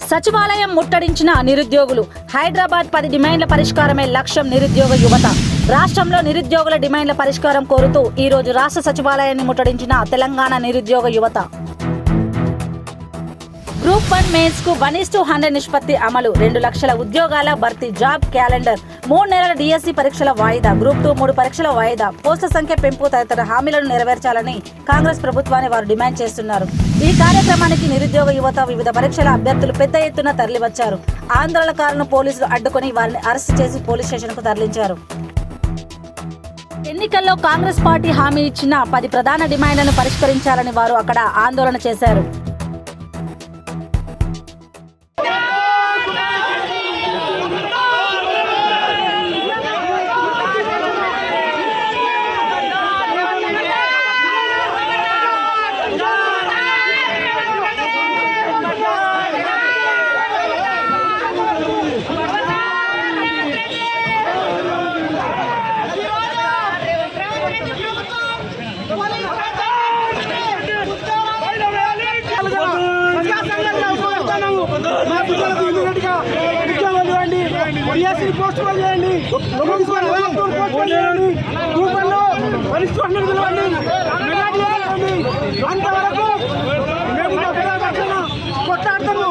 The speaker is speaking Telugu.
సచివాలయం ముట్టడించిన నిరుద్యోగులు. హైదరాబాద్ 10 డిమాండ్ల పరిష్కారమే లక్ష్యం నిరుద్యోగ యువత. రాష్ట్రంలో నిరుద్యోగుల డిమాండ్ల పరిష్కారం కోరుతూ ఈ రోజు రాష్ట్ర సచివాలయాన్ని ముట్టడించిన తెలంగాణ నిరుద్యోగ యువత. గ్రూప్ 1 మెయిన్స్ కు 1:100 నిష్పత్తి అమలు. 2 లక్షల ఉద్యోగాల భర్తీ. Job calendar. 3 నెలల డిఎస్సి పరీక్షల వాయిదా. గ్రూప్ 2 3 పరీక్షల వాయిదా. పోస్టుల సంఖ్య పెంపు తదితర హామీలను నెరవేర్చాలని కాంగ్రెస్ ప్రభుత్వాన్ని వారు డిమాండ్ చేస్తున్నారు. ఈ కార్యక్రమానికి నిరుద్యోగ యువత వివిధ పరీక్షల అభ్యర్థులు పెద్ద ఎత్తున తరలివచ్చారు. ఆందోళనకారులను పోలీసులు అడ్డుకొని వారిని అరెస్టు చేసి పోలీస్ స్టేషన్కు తరలించారు. ఎన్నికల్లో కాంగ్రెస్ పార్టీ హామీ ఇచ్చిన 10 ప్రధాన డిమాండ్లను పరిష్కరించాలని వారు అక్కడ ఆందోళన చేశారు. అంతవరకు మేము కొట్లాడతాము.